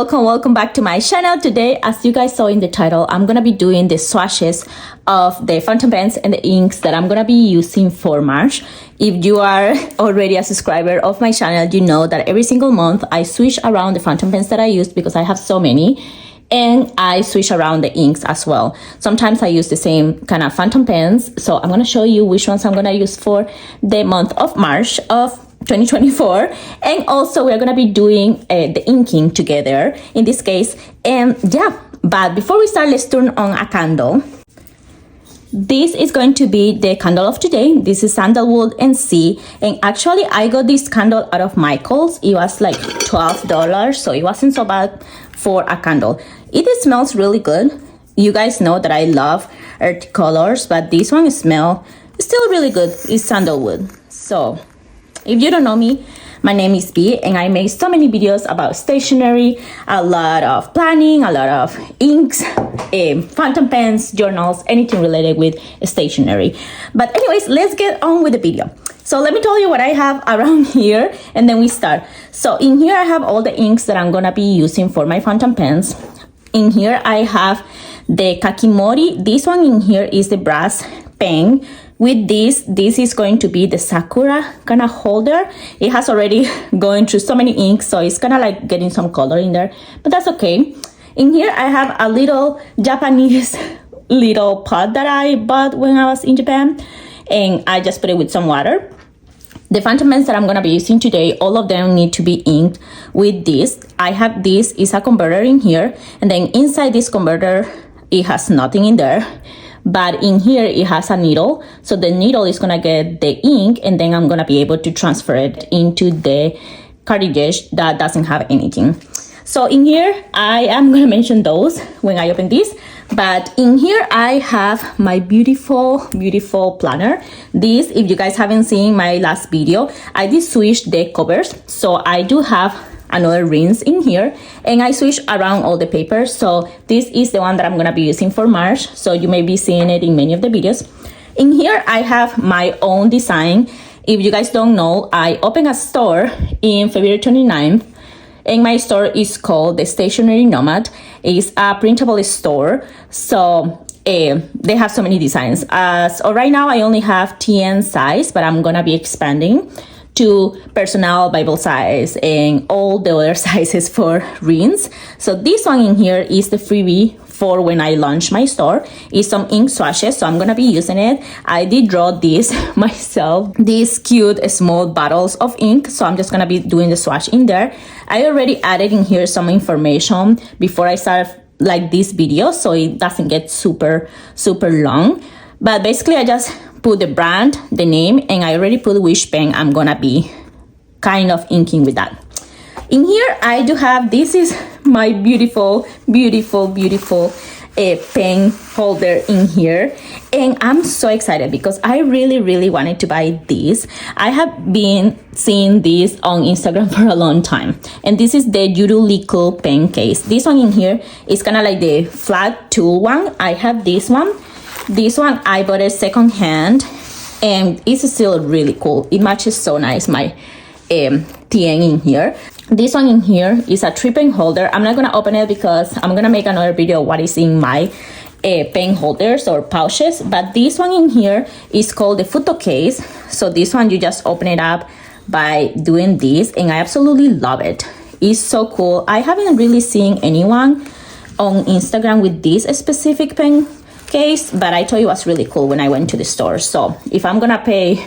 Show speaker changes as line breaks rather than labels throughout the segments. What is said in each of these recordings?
welcome back to my channel. Today, as you guys saw in the title, I'm gonna be doing the swatches of the fountain pens and the inks that I'm gonna be using for March. If you are already a subscriber of my channel, you know that every single month I switch around the fountain pens that I use because I have so many, and I switch around the inks as well. Sometimes I use the same kind of fountain pens, so I'm gonna show you which ones I'm gonna use for the month of March of 2024. And also we're gonna be doing the inking together in this case. And yeah, but before we start, let's turn on a candle. This is going to be the candle of today. This is sandalwood and sea, and actually I got this candle out of Michael's. It was like $12, so it wasn't so bad for a candle. It smells really good. You guys know that I love earthy colors, but this one smells still really good. It's sandalwood. So if you don't know me, my name is B, and I make so many videos about stationery, a lot of planning, a lot of inks, fountain pens, journals, anything related with stationery. But anyways, let's get on with the video. So let me tell you what I have around here, and then we start. So in here I have all the inks that I'm gonna be using for my fountain pens. In here I have the Kakimori. This one in here is the brass pen. With this is going to be the Sakura kind of holder. It has already gone through so many inks, so it's kind of like getting some color in there, but that's okay. In here I have a little Japanese little pot that I bought when I was in Japan, and I just put it with some water. The fountain pens that I'm gonna be using today, all of them need to be inked with this. I have this is a converter in here, and then inside this converter it has nothing in there. But in here it has a needle, so the needle is gonna get the ink, and then I'm gonna be able to transfer it into the cartridge that doesn't have anything. So in here I am gonna mention those when I open this, but in here I have my beautiful planner. This, if you guys haven't seen my last video, I did switch the covers, so I do have another rinse in here, and I switch around all the papers. So this is the one that I'm gonna be using for March, so you may be seeing it in many of the videos. In here I have my own design. If you guys don't know, I opened a store in February 29th, and my store is called the Stationery Nomad. It's a printable store, so they have so many designs. So right now I only have TN size, but I'm gonna be expanding to personal, Bible size, and all the other sizes for rings. So this one in here is the freebie for when I launch my store. It's some ink swatches, so I'm gonna be using it. I did draw this myself, these cute small bottles of ink, so I'm just gonna be doing the swatch in there. I already added in here some information before I start like this video, so it doesn't get super long. But basically I just put the brand, the name, and I already put which pen I'm gonna be kind of inking with that. In here I do have, this is my beautiful pen holder in here, and I'm so excited because I really wanted to buy this. I have been seeing this on Instagram for a long time, and this is the Heeellooo pen case. This one in here is kind of like the flat tool one. I have this one. This one I bought it secondhand, and it's still really cool. It matches so nice my TN in here. This one in here is a 3-pen holder. I'm not gonna open it because I'm gonna make another video what is in my pen holders or pouches. But this one in here is called the photo case. So this one you just open it up by doing this, and I absolutely love it. It's so cool. I haven't really seen anyone on Instagram with this specific pen case, but I thought it was really cool when I went to the store. So if I'm gonna pay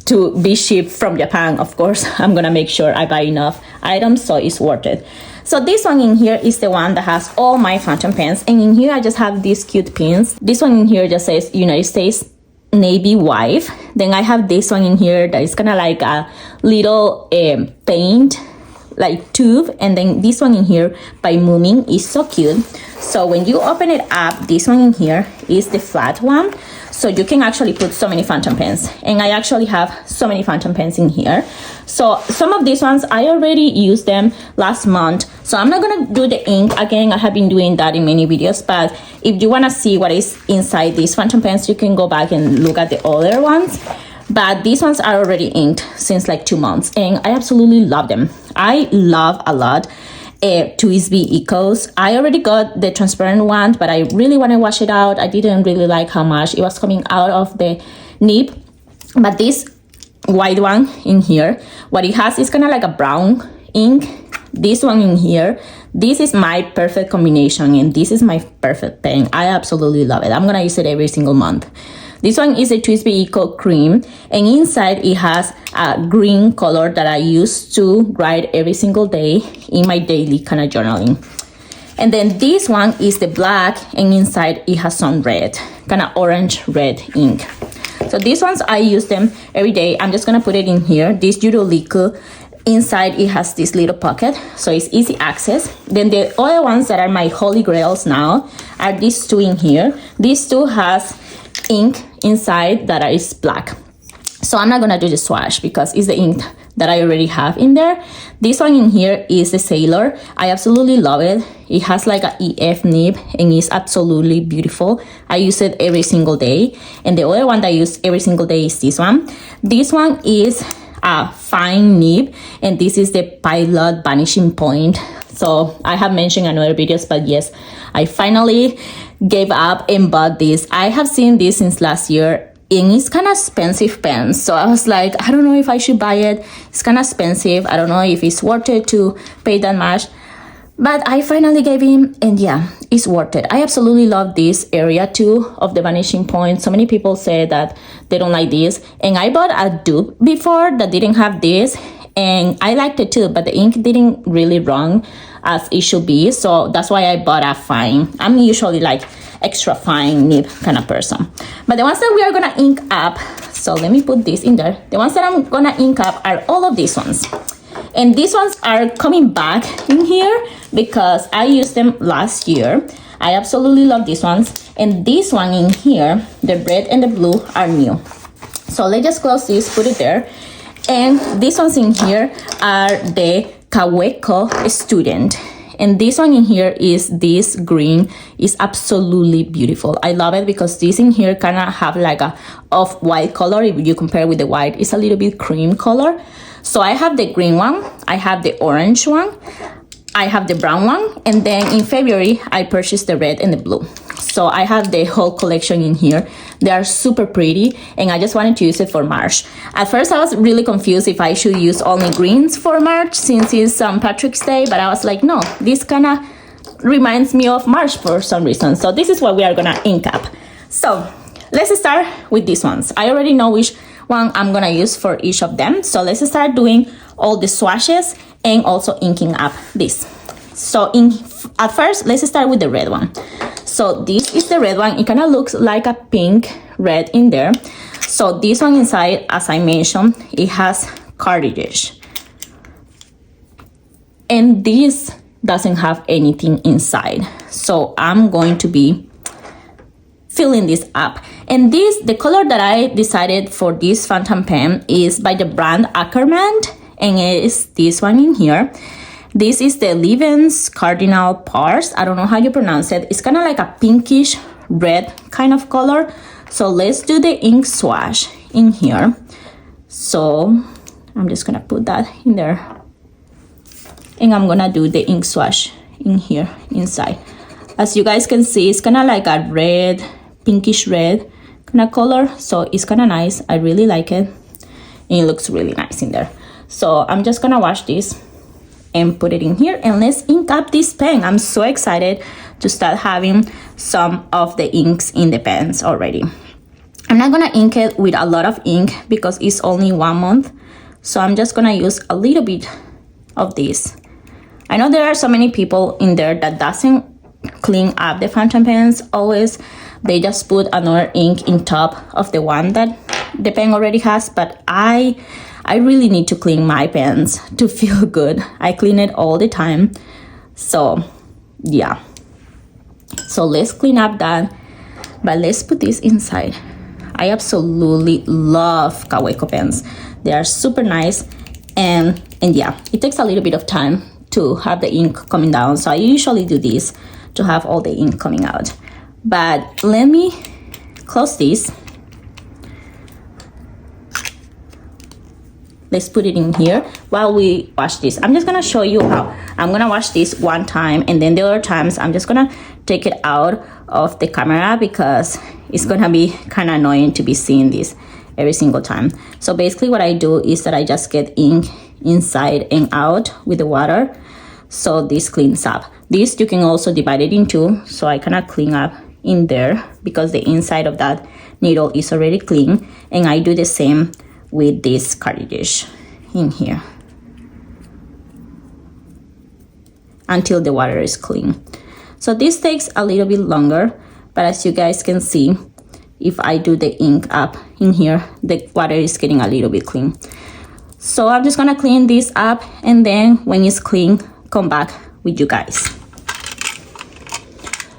to be shipped from Japan, of course I'm gonna make sure I buy enough items so it's worth it. So this one in here is the one that has all my fountain pens, and in here I just have these cute pins. This one in here just says United States Navy wife. Then I have this one in here that is kind of like a little paint like tube, and then this one in here by Moomin is so cute. So when you open it up, this one in here is the flat one, so you can actually put so many fountain pens, and I actually have so many fountain pens in here. So some of these ones I already used them last month, so I'm not gonna do the ink again. I have been doing that in many videos, but if you want to see what is inside these fountain pens, you can go back and look at the other ones. But these ones are already inked since like 2 months, and I absolutely love them. I love a lot TWSBI Ecos. I already got the transparent one, but I really want to wash it out. I didn't really like how much it was coming out of the nib. But this white one in here, what it has is kind of like a brown ink. This one in here, this is my perfect combination, and this is my perfect pen. I absolutely love it. I'm gonna use it every single month. This one is a TWSBI Eco Cream, and inside it has a green color that I use to write every single day in my daily kind of journaling. And then this one is the black, and inside it has some red, kind of orange red ink. So these ones, I use them every day. I'm just gonna put it in here. This Heeellooo, inside it has this little pocket, so it's easy access. Then the other ones that are my holy grails now are these two in here. These two has ink inside that is black. So I'm not gonna do the swatch because it's the ink that I already have in there. This one in here is the Sailor. I absolutely love it. It has like a EF nib and it's absolutely beautiful. I use it every single day. And the other one that I use every single day is this one. This one is a fine nib, and this is the Pilot Vanishing Point. So I have mentioned in other videos, but yes, I finally gave up and bought this. I have seen this since last year, and it's kind of expensive pen. So I was like, I don't know if I should buy it. It's kind of expensive. I don't know if it's worth it to pay that much. But I finally gave in, and yeah, it's worth it. I absolutely love this area too of the Vanishing Point. So many people say that they don't like this, and I bought a dupe before that didn't have this, and I liked it too, but the ink didn't really run as it should be. So that's why I bought a fine. I'm usually like extra fine nib kind of person. But the ones that we are gonna ink up, so let me put this in there. The ones that I'm gonna ink up are all of these ones. And these ones are coming back in here because I used them last year. I absolutely love these ones. And this one in here, the red and the blue, are new. So let's just close this, put it there. And these ones in here are the Kaweco Student. And this one in here is this green. Is absolutely beautiful. I love it because this in here kind of have like a off-white color. If you compare with the white, it's a little bit cream color. So I have the green one, I have the orange one, I have the brown one, and then in February I purchased the red and the blue. So I have the whole collection in here. They are super pretty, and I just wanted to use it for March. At first I was really confused if I should use only greens for March since it's St. Patrick's Day, but I was like, no, this kind of reminds me of March for some reason. So this is what we are gonna ink up. So let's start with these ones. I already know which one I'm gonna use for each of them. So let's start doing all the swatches and also inking up this. So at first, let's start with the red one. So this is the red one. It kind of looks like a pink red in there. So this one inside, as I mentioned, it has cartridge. And this doesn't have anything inside. So I'm going to be filling this up. And the color that I decided for this fountain pen is by the brand Ackerman, and it is this one in here. This is the Leavens Cardinal Pars. I don't know how you pronounce it. It's kind of like a pinkish red kind of color. So let's do the ink swatch in here. So I'm just gonna put that in there, and I'm gonna do the ink swatch in here inside. As you guys can see, it's kind of like a red, pinkish red kind of color. So it's kind of nice. I really like it, and it looks really nice in there. So I'm just gonna wash this and put it in here, and let's ink up this pen. I'm so excited to start having some of the inks in the pens already. I'm not gonna ink it with a lot of ink because it's only 1 month. So I'm just gonna use a little bit of this. I know there are so many people in there that doesn't clean up the fountain pens always. They just put another ink in top of the one that the pen already has, but I really need to clean my pens to feel good. I clean it all the time. So yeah. So let's clean up that, but let's put this inside. I absolutely love Kaweco pens. They are super nice, and yeah, it takes a little bit of time to have the ink coming down. So I usually do this to have all the ink coming out. But let me close this. let's put it in here while we wash this. I'm just gonna show you how. I'm gonna wash this one time, and then the other times I'm just gonna take it out of the camera because it's gonna be kind of annoying to be seeing this every single time. So basically what I do is that I just get ink inside and out with the water, so this cleans up. This you can also divide it in two, so I kind of clean up in there because the inside of that needle is already clean, and I do the same with this cartridge in here until the water is clean. So this takes a little bit longer, but as you guys can see, if I do the ink up in here, the water is getting a little bit clean. So I'm just gonna clean this up, and then when it's clean, come back with you guys.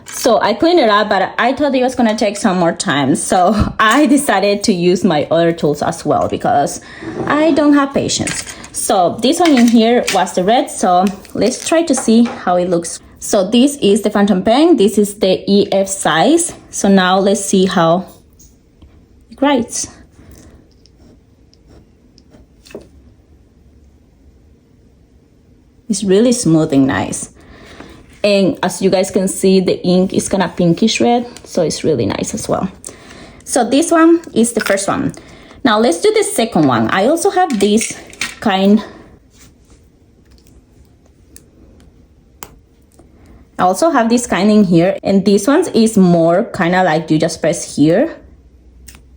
So I cleaned it up, but I thought it was gonna take some more time, so I decided to use my other tools as well because I don't have patience. So this one in here was the red, so let's try to see how it looks. So this is the fountain pen. This is the EF size. So now let's see how it writes. It's really smooth and nice. And as you guys can see, the ink is kind of pinkish red, so it's really nice as well. So this one is the first one. Now let's do the second one. I also have this kind. I also have this kind in here, and this one is more kind of like you just press here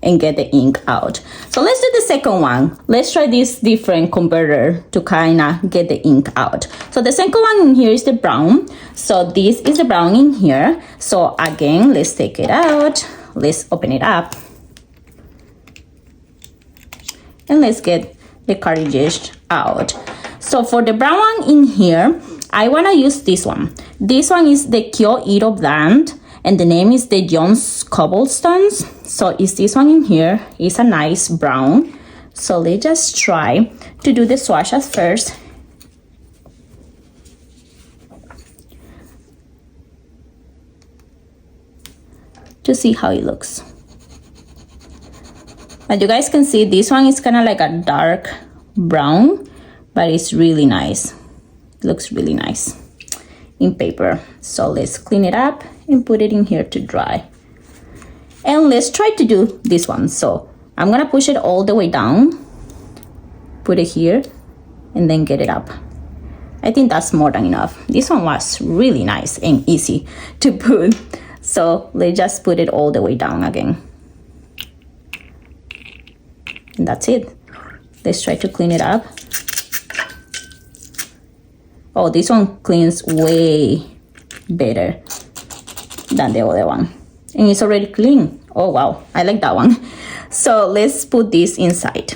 and get the ink out. So let's do the second one. Let's try this different converter to kind of get the ink out. So the second one in here is the brown. So this is the brown in here. So again, let's take it out. Let's open it up. And let's get the cartridge out. So for the brown one in here, I want to use this one. This one is the Heeellooo brand, and the name is the Jones Cobblestones. So it's this one in here. It's a nice brown. So let's just try to do the swatch at first. To see how it looks. As you guys can see, this one is kind of like a dark brown, but it's really nice. It looks really nice in paper. So let's clean it up and put it in here to dry. And let's try to do this one. So I'm gonna push it all the way down, put it here, and then get it up. I think that's more than enough. This one was really nice and easy to put. So let's just put it all the way down again. And that's it. Let's try to clean it up. Oh, this one cleans way better than the other one. And it's already clean. Oh, wow. I like that one. So let's put this inside.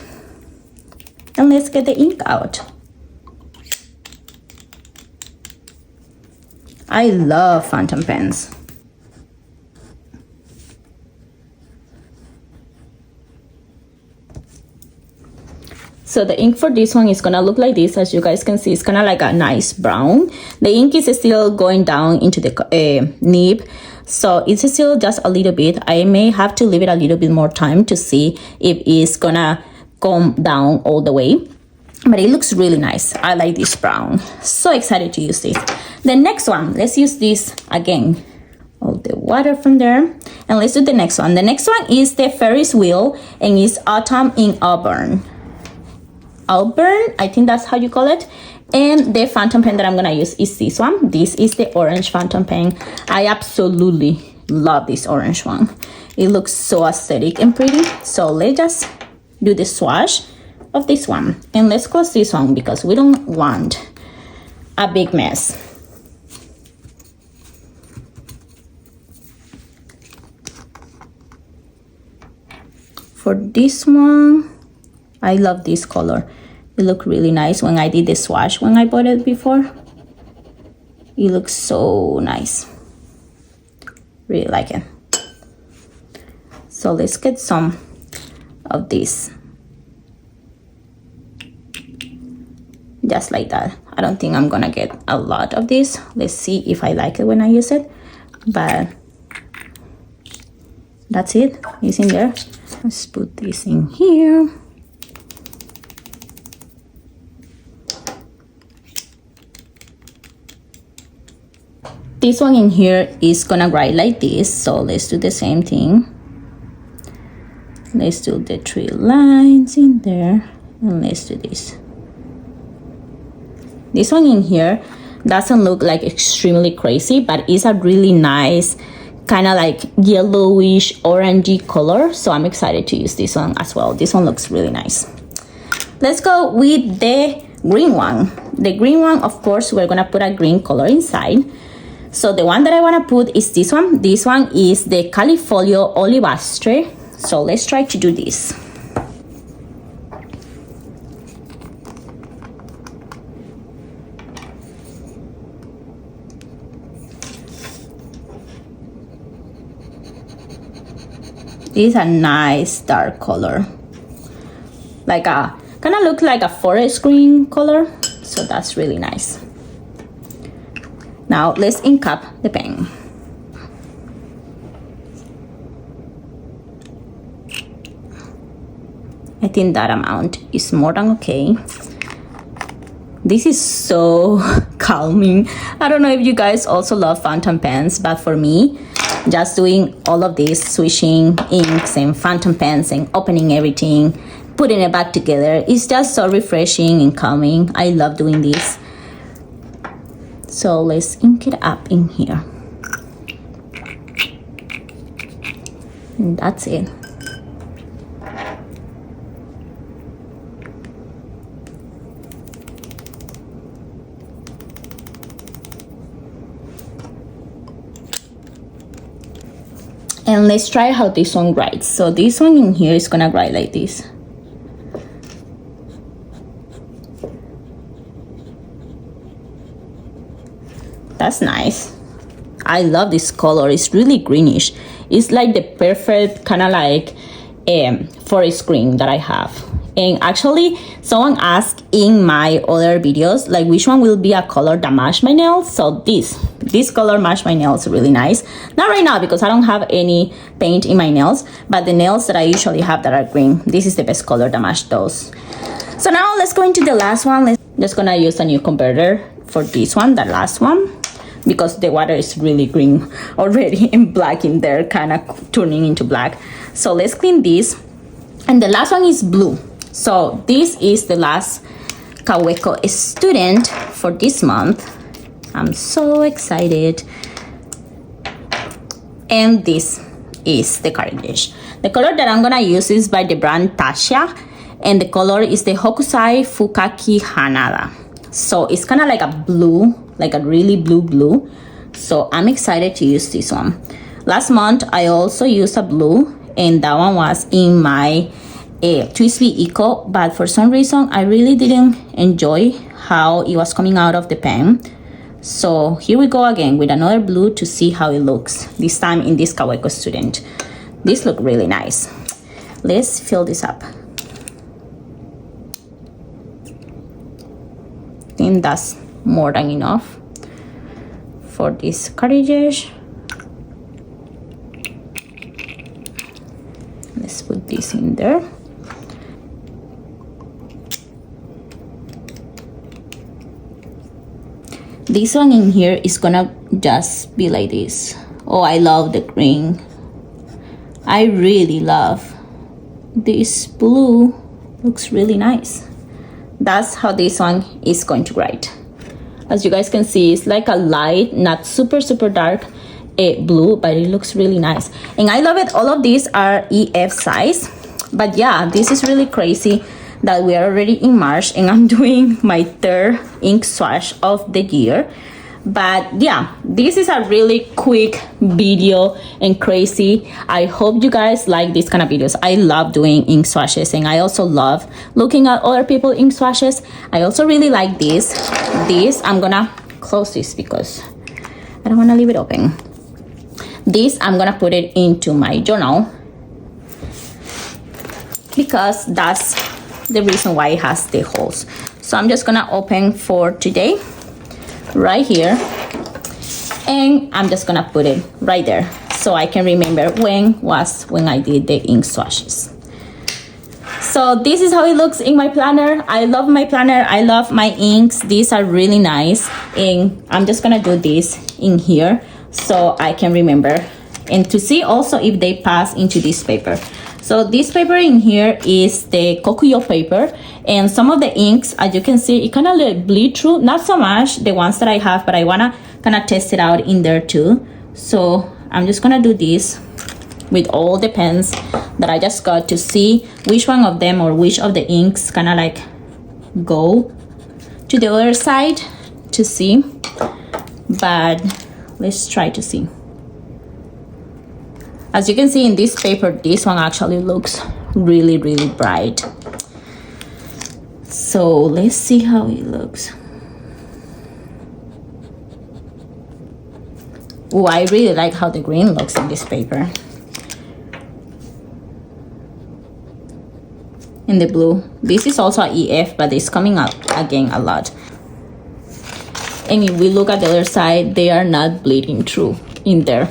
And let's get the ink out. I love fountain pens. So the ink for this one is gonna look like this. As you guys can see, it's kind of like a nice brown. The ink is still going down into the nib, so it's still just a little bit. I may have to leave it a little bit more time to see if it's gonna come down all the way, but it looks really nice. I like this brown. So excited to use this. The next one, let's use this again. All the water from there, and let's do the next one. The next one is the Ferris wheel, and it's Autumn in Auburn. Auburn, I think that's how you call it. And the fountain pen that I'm gonna use is this one. This is the orange fountain pen. I absolutely love this orange one. It looks so aesthetic and pretty. So let's just do the swatch of this one, and let's close this one because we don't want a big mess. For this one, I love this color. It looked really nice when I did the swatch when I bought it before. It looks so nice. Really like it. So let's get some of this. Just like that. I don't think I'm gonna get a lot of this. Let's see if I like it when I use it. But that's it. It's in there. Let's put this in here. This one in here is gonna write like this, so let's do the same thing. Let's do the 3 lines in there, and let's do this. This one in here doesn't look like extremely crazy, but it's a really nice kind of like yellowish orangey color, so I'm excited to use this one as well. This one looks really nice. Let's go with the green one. The green one, of course, we're gonna put a green color inside. So the one that I want to put is this one. This one is the Califolio Olivastre. So let's try to do this. This is a nice dark color, like a kind of look like a forest green color, so that's really nice. Now let's ink up the pen. I think that amount is more than okay. This is so calming. I don't know if you guys also love fountain pens, but for me, just doing all of this, switching inks and fountain pens and opening everything, putting it back together, is just so refreshing and calming. I love doing this. So let's ink it up in here. And that's it. And let's try how this one writes. So this one in here is gonna write like this. That's nice. I love this color. It's really greenish. It's like the perfect kind of like forest green that I have. And actually, someone asked in my other videos, like which one will be a color that match my nails. So this color match my nails really nice. Not right now because I don't have any paint in my nails, but the nails that I usually have that are green, this is the best color that match those. So now let's go into the last one. I'm just gonna use a new converter for this one, the last one, because the water is really green already and black in there, kind of turning into black. So let's clean this. And the last one is blue. So this is the last Kaweco student for this month. I'm so excited. And this is the carriage. The color that I'm gonna use is by the brand Tasha, and the color is the Hokusai Fukaki Hanada. So it's kind of like a blue, like a really blue. So I'm excited to use this one. Last month I also used a blue, and that one was in my TWSBI Eco, but for some reason I really didn't enjoy how it was coming out of the pen. So here we go again with another blue to see how it looks, this time in this Kaweco student. This look really nice. Let's fill this up. I think that's more than enough for this carriage. Let's put this in there. This one in here is gonna just be like this. Oh, I love the green. I really love this blue. Looks really nice. That's how this one is going to write. As you guys can see, it's like a light, not super dark blue, but it looks really nice. And I love it. All of these are EF size. But yeah, this is really crazy that we are already in March and I'm doing my 3rd ink swatch of the year. But yeah, this is a really quick video and crazy. I hope you guys like these kind of videos. I love doing ink swatches, and I also love looking at other people ink swatches. I also really like this. I'm gonna close this because I don't want to leave it open. This I'm gonna put it into my journal because that's the reason why it has the holes. So I'm just gonna open for today right here, and I'm just gonna put it right there so I can remember when I did the ink swatches. So this is how it looks in my planner. I love my planner. I love my inks. These are really nice. And I'm just gonna do this in here so I can remember. And to see also if they pass into this paper. So this paper in here is the Kokuyo paper. And some of the inks, as you can see, it kind of like bleed through. Not so much, the ones that I have, but I wanna kind of test it out in there too. So I'm just gonna do this with all the pens that I just got to see which one of them or which of the inks kind of like go to the other side to see. But let's try to see. As you can see in this paper, this one actually looks really, really bright. So let's see how it looks. Oh, I really like how the green looks in this paper. In the blue. This is also a EF, but it's coming up again a lot. And if we look at the other side, they are not bleeding through in there.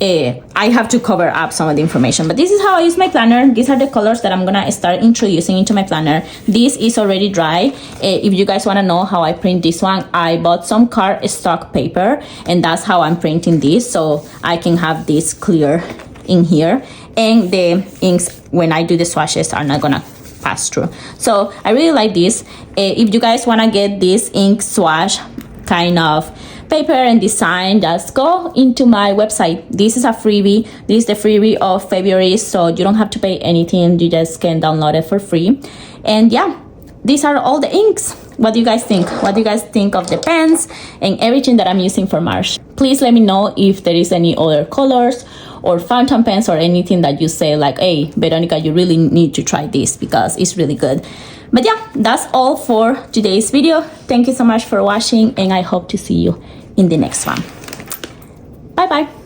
I have to cover up some of the information, but this is how I use my planner. These are the colors that I'm gonna start introducing into my planner. This is already dry. If you guys want to know how I print this one, I bought some cardstock paper, and that's how I'm printing this, so I can have this clear in here, and the inks when I do the swatches are not gonna pass through. So I really like this. If you guys want to get this ink swatch kind of paper and design, just go into my website. This is a freebie. This is the freebie of February, so you don't have to pay anything. You just can download it for free. And yeah, these are all the inks. What do you guys think? What do you guys think of the pens and everything that I'm using for March? Please let me know if there is any other colors or fountain pens or anything that you say like, hey, Veronica, you really need to try this because it's really good. But yeah, that's all for today's video. Thank you so much for watching, and I hope to see you in the next one. Bye bye.